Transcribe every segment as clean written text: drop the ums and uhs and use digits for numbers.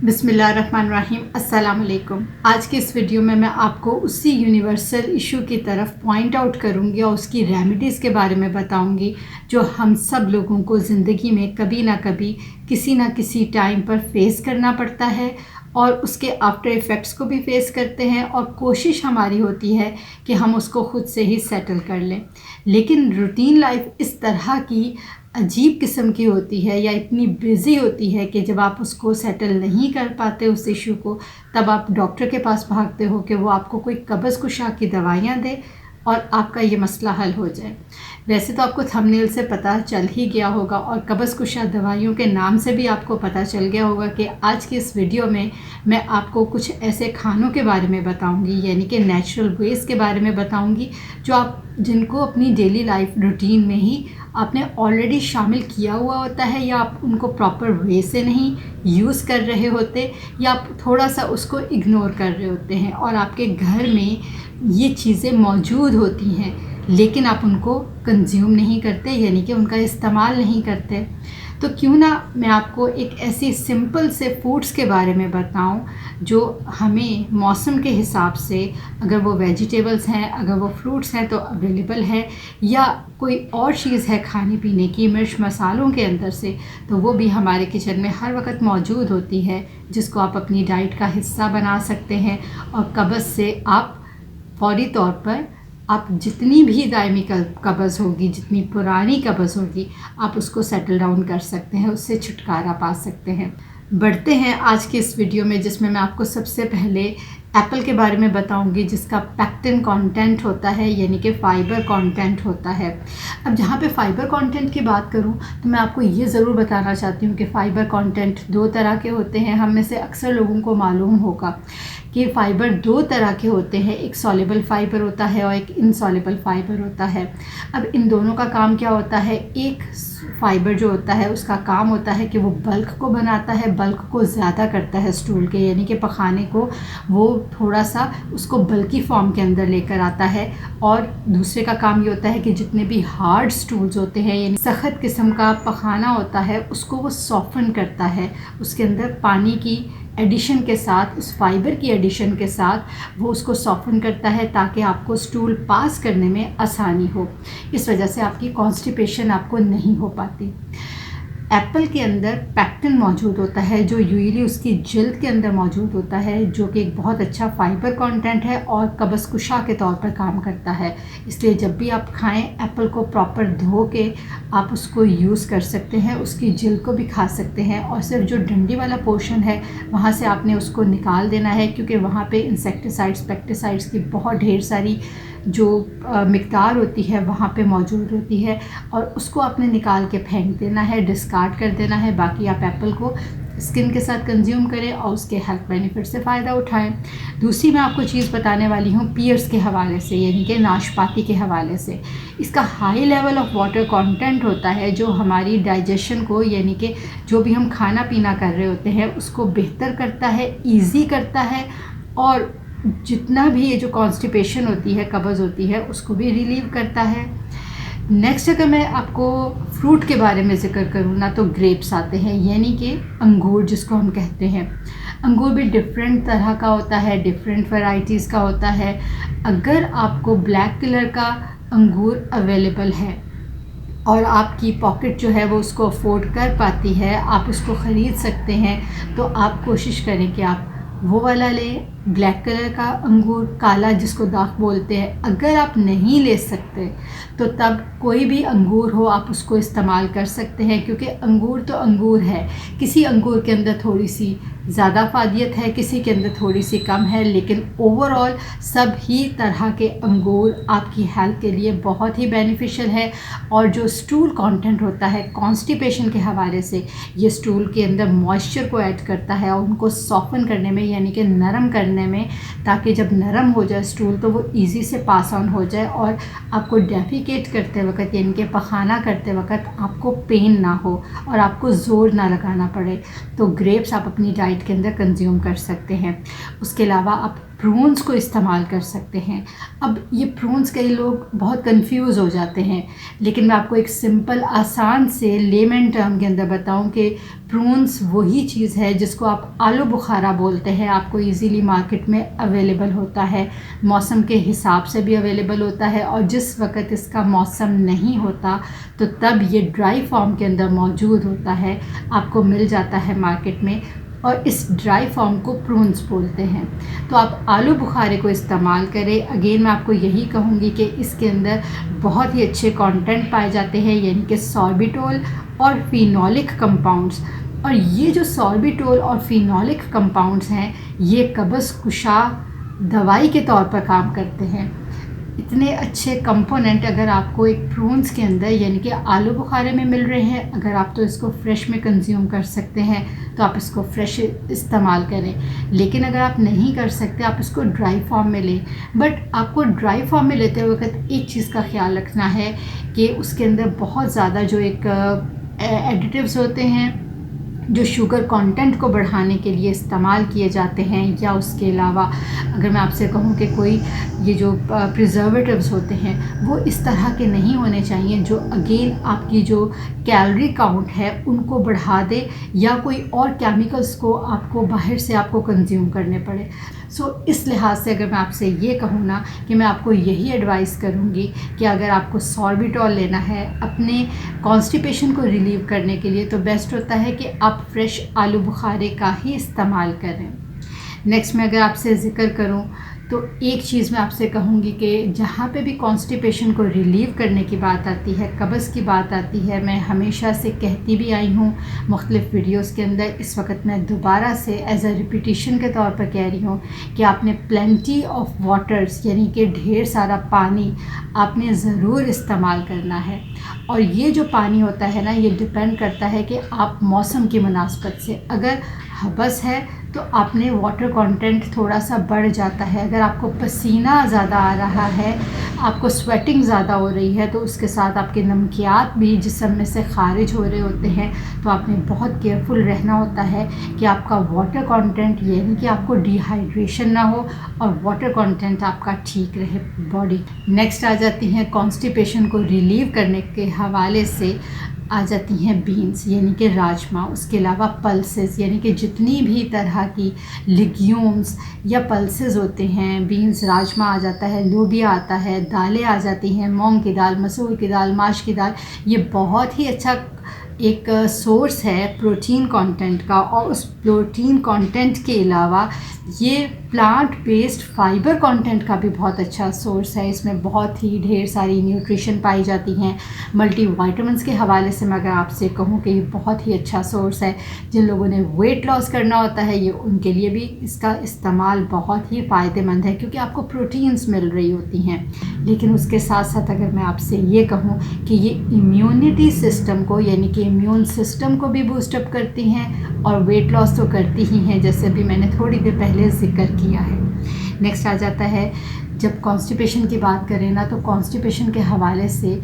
बिस्मिल्लाहिर्रहमानिर्रहीम। अस्सलाम वालेकुम। आज के इस वीडियो में मैं आपको उसी यूनिवर्सल इशू की तरफ पॉइंट आउट करूंगी और उसकी रेमेडीज़ के बारे में बताऊंगी जो हम सब लोगों को ज़िंदगी में कभी ना कभी किसी ना किसी टाइम पर फेस करना पड़ता है और उसके आफ्टर इफ़ेक्ट्स को भी फेस करते हैं और कोशिश हमारी होती है कि हम उसको ख़ुद से ही सेटल कर लें। लेकिन रूटीन लाइफ इस तरह की अजीब किस्म की होती है या इतनी बिज़ी होती है कि जब आप उसको सेटल नहीं कर पाते उस इशू को, तब आप डॉक्टर के पास भागते हो कि वो आपको कोई कब्ज़ कुशा की दवाइयाँ दे और आपका ये मसला हल हो जाए। वैसे तो आपको थंबनेल से पता चल ही गया होगा और कब्ज़ कुशा दवाइयों के नाम से भी आपको पता चल गया होगा कि आज की इस वीडियो में मैं आपको कुछ ऐसे खानों के बारे में बताऊंगी, यानी कि नेचुरल वेज के बारे में बताऊंगी जिनको अपनी डेली लाइफ रूटीन में ही आपने ऑलरेडी शामिल किया हुआ होता है, या आप उनको प्रॉपर वे से नहीं यूज़ कर रहे होते या आप थोड़ा सा उसको इग्नोर कर रहे होते हैं और आपके घर में ये चीज़ें मौजूद होती हैं लेकिन आप उनको कंज्यूम नहीं करते, यानी कि उनका इस्तेमाल नहीं करते। तो क्यों ना मैं आपको एक ऐसी सिंपल से फूड्स के बारे में बताऊं जो हमें मौसम के हिसाब से, अगर वो वेजिटेबल्स हैं, अगर वो फ्रूट्स हैं तो अवेलेबल है, या कोई और चीज़ है खाने पीने की मिर्च मसालों के अंदर से, तो वो भी हमारे किचन में हर वक्त मौजूद होती है, जिसको आप अपनी डाइट का हिस्सा बना सकते हैं। और कब्ज़ से आप फौरी तौर पर, आप जितनी भी दायमी कब्ज़ होगी, जितनी पुरानी कब्ज़ होगी, आप उसको सेटल डाउन कर सकते हैं, उससे छुटकारा पा सकते हैं। बढ़ते हैं आज के इस वीडियो में, जिसमें मैं आपको सबसे पहले एप्पल के बारे में बताऊंगी, जिसका पैक्टिन कंटेंट होता है, यानी कि फ़ाइबर कंटेंट होता है। अब जहाँ पे फ़ाइबर कंटेंट की बात करूँ तो मैं आपको ये ज़रूर बताना चाहती हूँ कि फ़ाइबर कंटेंट दो तरह के होते हैं। हम में से अक्सर लोगों को मालूम होगा कि फ़ाइबर दो तरह के होते हैं, एक सॉल्युबल फ़ाइबर होता है और एक इनसॉल्युबल फ़ाइबर होता है। अब इन दोनों का काम क्या होता है? एक फ़ाइबर जो होता है उसका काम होता है कि वो बल्क को बनाता है, बल्क को ज़्यादा करता है स्टूल के, यानी कि पखाने को वो थोड़ा सा उसको बल्की फॉर्म के अंदर लेकर आता है। और दूसरे का काम ये होता है कि जितने भी हार्ड स्टूल्स होते हैं, यानी सख्त किस्म का पखाना होता है, उसको वो सॉफ्टन करता है। उसके अंदर पानी की एडिशन के साथ, उस फाइबर की एडिशन के साथ वो उसको सॉफ्टन करता है ताकि आपको स्टूल पास करने में आसानी हो। इस वजह से आपकी कॉन्स्टिपेशन आपको नहीं हो पाती। एप्पल के अंदर पैक्टिन मौजूद होता है जो यूजुअली उसकी जल्द के अंदर मौजूद होता है, जो कि एक बहुत अच्छा फ़ाइबर कंटेंट है और कब्ज़ कुशा के तौर पर काम करता है। इसलिए जब भी आप खाएं, एप्पल को प्रॉपर धो के आप उसको यूज़ कर सकते हैं, उसकी जल्द को भी खा सकते हैं। और सिर्फ जो डंडी वाला पोर्शन है वहाँ से आपने उसको निकाल देना है, क्योंकि वहाँ पे इंसेक्टिसाइड्स, पेस्टिसाइड्स की बहुत ढेर सारी जो मिक़दार होती है वहाँ पे मौजूद होती है, और उसको आपने निकाल के फेंक देना है, डिस्कार्ड कर देना है। बाकी आप एप्पल को स्किन के साथ कंज्यूम करें और उसके हेल्थ बेनिफिट से फ़ायदा उठाएं। दूसरी मैं आपको चीज़ बताने वाली हूँ पियर्स के हवाले से, यानी कि नाशपाती के हवाले से। इसका high level of water content होता है जो हमारी डाइजेशन को, यानी कि जो भी हम खाना पीना कर रहे होते हैं उसको बेहतर करता है, ईज़ी करता है, और जितना भी ये जो कॉन्स्टिपेशन होती है, कब्ज़ होती है, उसको भी रिलीव करता है। नेक्स्ट अगर मैं आपको फ्रूट के बारे में ज़िक्र करूँ ना, तो ग्रेप्स आते हैं, यानी कि अंगूर जिसको हम कहते हैं। अंगूर भी डिफरेंट तरह का होता है, डिफरेंट वैरायटीज़ का होता है। अगर आपको ब्लैक कलर का अंगूर अवेलेबल है और आपकी पॉकेट जो है वो उसको अफोर्ड कर पाती है, आप उसको ख़रीद सकते हैं, तो आप कोशिश करें कि आप वो वाला लें, ब्लैक कलर का अंगूर, काला जिसको दाख बोलते हैं। अगर आप नहीं ले सकते तो तब कोई भी अंगूर हो आप उसको इस्तेमाल कर सकते हैं, क्योंकि अंगूर तो अंगूर है। किसी अंगूर के अंदर थोड़ी सी ज़्यादा फ़ायदियत है, किसी के अंदर थोड़ी सी कम है, लेकिन ओवरऑल सब ही तरह के अंगूर आपकी हेल्थ के लिए बहुत ही बेनिफिशियल है। और जो स्टूल कंटेंट होता है कॉन्स्टिपेशन के हवाले से, ये स्टूल के अंदर मॉइस्चर को ऐड करता है और उनको सॉफ्टन करने में, यानी कि नरम करने में, ताकि जब नरम हो जाए स्टूल तो वो इजी से पास ऑन हो जाए और आपको डेफिकेट करते वक्त, यानी कि पखाना करते वक्त आपको पेन ना हो और आपको ज़ोर ना लगाना पड़े। तो ग्रेप्स आप अपनी डाइट के अंदर कंज्यूम कर सकते हैं। उसके अलावा आप प्रून्स को इस्तेमाल कर सकते हैं। अब ये प्रून्स कई लोग बहुत कंफ्यूज हो जाते हैं, लेकिन मैं आपको एक सिंपल आसान से लेमन टर्म के अंदर बताऊं कि प्रून्स वही चीज़ है जिसको आप आलू बुखारा बोलते हैं। आपको इजीली मार्केट में अवेलेबल होता है, मौसम के हिसाब से भी अवेलेबल होता है, और जिस वक्त इसका मौसम नहीं होता तो तब ये ड्राई फॉर्म के अंदर मौजूद होता है, आपको मिल जाता है मार्केट में, और इस ड्राई फॉर्म को प्रून्स बोलते हैं। तो आप आलू बुखारे को इस्तेमाल करें। अगेन मैं आपको यही कहूँगी कि इसके अंदर बहुत ही अच्छे कंटेंट पाए जाते हैं, यानी कि सॉर्बिटोल और फिनोलिक कंपाउंड्स। और ये जो सॉर्बिटोल और फिनोलिक कंपाउंड्स हैं, ये कब्ज़ कुशा दवाई के तौर पर काम करते हैं। इतने अच्छे कंपोनेंट अगर आपको एक प्रून्स के अंदर यानी कि आलू बुखारे में मिल रहे हैं, अगर आप तो इसको फ्रेश में कंज्यूम कर सकते हैं तो आप इसको फ्रेश इस्तेमाल करें। लेकिन अगर आप नहीं कर सकते, आप इसको ड्राई फॉर्म में लें। बट आपको ड्राई फॉर्म में लेते वक्त एक चीज़ का ख्याल रखना है कि उसके अंदर बहुत ज़्यादा जो एक एडिटिव्स होते हैं जो शुगर कंटेंट को बढ़ाने के लिए इस्तेमाल किए जाते हैं, या उसके अलावा अगर मैं आपसे कहूँ कि कोई ये जो प्रिजर्वेटिव्स होते हैं वो इस तरह के नहीं होने चाहिए जो अगेन आपकी जो कैलोरी काउंट है उनको बढ़ा दे, या कोई और केमिकल्स को आपको बाहर से आपको कंज्यूम करने पड़े। सो इस लिहाज से अगर मैं आपसे ये कहूँ ना कि मैं आपको यही एडवाइस करूँगी कि अगर आपको सॉर्बिटॉल लेना है अपने कॉन्स्टिपेशन को रिलीव करने के लिए, तो बेस्ट होता है कि आप फ्रेश आलू बुखारे का ही इस्तेमाल करें। नेक्स्ट मैं अगर आपसे ज़िक्र करूँ तो एक चीज़ मैं आपसे कहूँगी कि जहाँ पे भी कॉन्स्टिपेशन को रिलीव करने की बात आती है, कब्ज़ की बात आती है, मैं हमेशा से कहती भी आई हूँ मुख्तलिफ़ वीडियोस के अंदर, इस वक्त मैं दोबारा से एज अ रिपीटिशन के तौर पर कह रही हूँ कि आपने प्लेंटी ऑफ वाटर्स यानी कि ढेर सारा पानी आपने ज़रूर इस्तेमाल करना है। और ये जो पानी होता है ना, ये डिपेंड करता है कि आप मौसम की मुनासबत से, अगर हबस है तो आपने वाटर कंटेंट थोड़ा सा बढ़ जाता है। अगर आपको पसीना ज़्यादा आ रहा है, आपको स्वेटिंग ज़्यादा हो रही है, तो उसके साथ आपके नमकियात भी जिस्म में से खारिज हो रहे होते हैं, तो आपने बहुत केयरफुल रहना होता है कि आपका वाटर कंटेंट यानी कि आपको डिहाइड्रेशन ना हो और वाटर कंटेंट आपका ठीक रहे बॉडी। नेक्स्ट आ जाती हैं कॉन्स्टिपेशन को रिलीव करने के हवाले से आ जाती हैं बीन्स यानी कि राजमा, उसके अलावा पल्सेस यानी कि जितनी भी तरह की लेग्यूम्स या पल्सेस होते हैं, बीन्स, राजमा आ जाता है, लोबिया आता है, दालें आ जाती हैं, मूंग की दाल, मसूर की दाल, माश की दाल, ये बहुत ही अच्छा एक सोर्स है प्रोटीन कंटेंट का। और उस प्रोटीन कंटेंट के अलावा ये प्लांट बेस्ड फाइबर कंटेंट का भी बहुत अच्छा सोर्स है। इसमें बहुत ही ढेर सारी न्यूट्रिशन पाई जाती हैं। मल्टीविटामिन्स के हवाले से मैं अगर आपसे कहूँ कि ये बहुत ही अच्छा सोर्स है। जिन लोगों ने वेट लॉस करना होता है, ये उनके लिए भी इसका इस्तेमाल बहुत ही फ़ायदेमंद है क्योंकि आपको प्रोटीन्स मिल रही होती हैं। लेकिन उसके साथ साथ अगर मैं आपसे ये कहूँ कि ये इम्यूनिटी सिस्टम को यानी कि इम्यून सिस्टम को भी बूस्टअप करती हैं और वेट लॉस तो करती ही हैं, जैसे भी मैंने थोड़ी देर पहले जिक्र किया है। नेक्स्ट आ जाता है, जब कॉन्स्टिपेशन की बात करें ना, तो कॉन्स्टिपेशन के हवाले से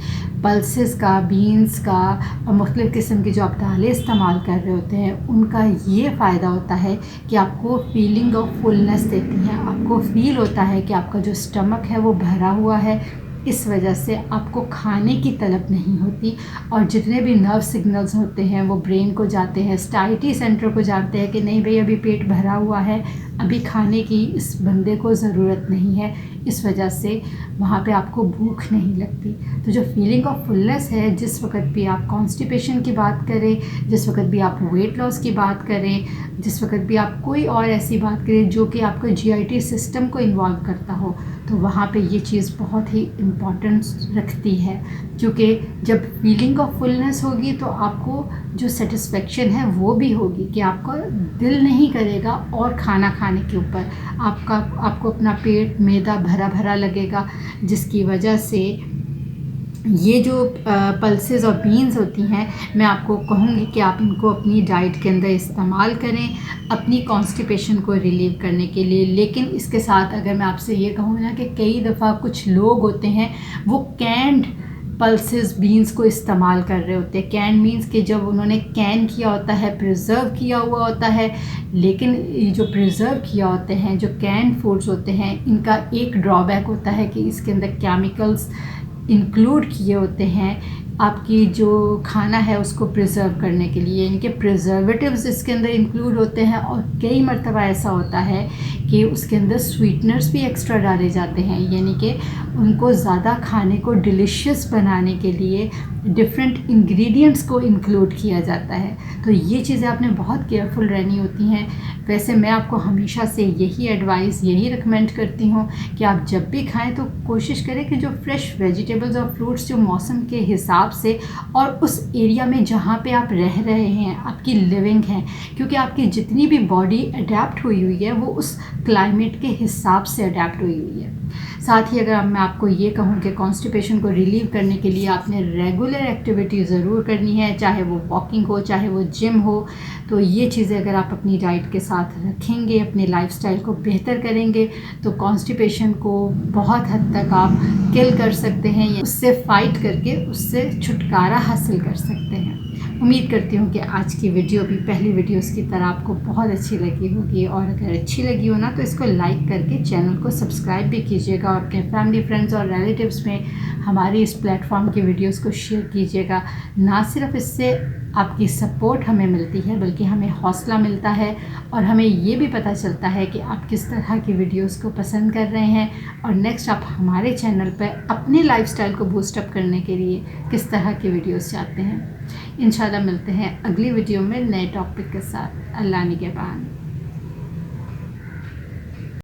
पल्सेस का, बीन्स का और मुख्तलिफ़ किस्म की जो आप दालें इस्तेमाल कर रहे होते हैं, उनका ये फ़ायदा होता है कि आपको फीलिंग ऑफ फुलनेस देती हैं। आपको फ़ील होता है कि आपका जो स्टमक है वो भरा हुआ है, इस वजह से आपको खाने की तलब नहीं होती। और जितने भी नर्व सिग्नल्स होते हैं वो ब्रेन को जाते हैं, स्टाइटी सेंटर को जानते हैं कि नहीं भाई अभी पेट भरा हुआ है, अभी खाने की इस बंदे को ज़रूरत नहीं है, इस वजह से वहाँ पे आपको भूख नहीं लगती। तो जो फीलिंग ऑफ फुलनेस है, जिस वक्त भी आप कॉन्स्टिपेशन की बात करें, जिस वक्त भी आप वेट लॉस की बात करें, जिस वक्त भी आप कोई और ऐसी बात करें जो कि आपको जीआईटी सिस्टम को इन्वॉल्व करता हो, तो वहाँ पे ये चीज़ बहुत ही इम्पॉर्टेंस रखती है। क्योंकि जब फीलिंग ऑफ फुलनेस होगी तो आपको जो सेटिस्फेक्शन है वो भी होगी कि आपका दिल नहीं करेगा और खाना खाने के ऊपर, आपको अपना पेट मैदा भरा भरा लगेगा, जिसकी वजह से ये जो पल्सेस और बीन्स होती हैं, मैं आपको कहूँगी कि आप इनको अपनी डाइट के अंदर इस्तेमाल करें अपनी कॉन्स्टिपेशन को रिलीव करने के लिए। लेकिन इसके साथ अगर मैं आपसे ये कहूँ ना कि कई दफ़ा कुछ लोग होते हैं वो कैंड पल्सेस बीन्स को इस्तेमाल कर रहे होते हैं। कैन मीन्स कि जब उन्होंने कैन किया होता है, प्रिजर्व किया हुआ होता है, लेकिन ये जो प्रिजर्व किया होते हैं, जो कैन फूड्स होते हैं, इनका एक ड्रॉबैक होता है कि इसके अंदर केमिकल्स इंक्लूड किए होते हैं आपकी जो खाना है उसको प्रिजर्व करने के लिए। इनके प्रिजर्वेटिव्स इसके अंदर इंक्लूड होते हैं और कई मर्तबा ऐसा होता है कि उसके अंदर स्वीटनर्स भी एक्स्ट्रा डाले जाते हैं, यानी कि उनको ज़्यादा खाने को डिलीशियस बनाने के लिए डिफरेंट इंग्रेडिएंट्स को इंक्लूड किया जाता है। तो ये चीज़ें आपने बहुत केयरफुल रहनी होती हैं। वैसे मैं आपको हमेशा से यही एडवाइस, यही रिकमेंड करती हूँ कि आप जब भी खाएं तो कोशिश करें कि जो फ्रेश वेजिटेबल्स और फ्रूट्स जो मौसम के हिसाब से और उस एरिया में जहाँ पे आप रह रहे हैं, आपकी लिविंग है, क्योंकि आपकी जितनी भी बॉडी अडेप्ट हुई हुई है वो उस क्लाइमेट के हिसाब से अडेप्ट हुई हुई है। साथ ही अगर मैं आपको ये कहूँ कि कॉन्स्टिपेशन को रिलीव करने के लिए आपने रेगुलर एक्टिविटी ज़रूर करनी है, चाहे वो वॉकिंग हो, चाहे वो जिम हो। तो ये चीज़ें अगर आप अपनी डाइट के साथ रखेंगे, अपने लाइफस्टाइल को बेहतर करेंगे, तो कॉन्स्टिपेशन को बहुत हद तक आप किल कर सकते हैं, उससे फ़ाइट करके उससे छुटकारा हासिल कर सकते हैं। उम्मीद करती हूँ कि आज की वीडियो भी पहली वीडियोस की तरह आपको बहुत अच्छी लगी होगी, और अगर अच्छी लगी हो ना तो इसको लाइक करके चैनल को सब्सक्राइब भी कीजिएगा और अपने फैमिली, फ्रेंड्स और रिलेटिव्स में हमारी इस प्लेटफॉर्म की वीडियोस को शेयर कीजिएगा। ना सिर्फ इससे आपकी सपोर्ट हमें मिलती है बल्कि हमें हौसला मिलता है और हमें ये भी पता चलता है कि आप किस तरह की वीडियोस को पसंद कर रहे हैं और नेक्स्ट आप हमारे चैनल पर अपने लाइफस्टाइल को बूस्ट अप करने के लिए किस तरह की वीडियोस चाहते हैं। इंशाल्लाह मिलते हैं अगली वीडियो में नए टॉपिक के साथ। अल्लाह निगहबान।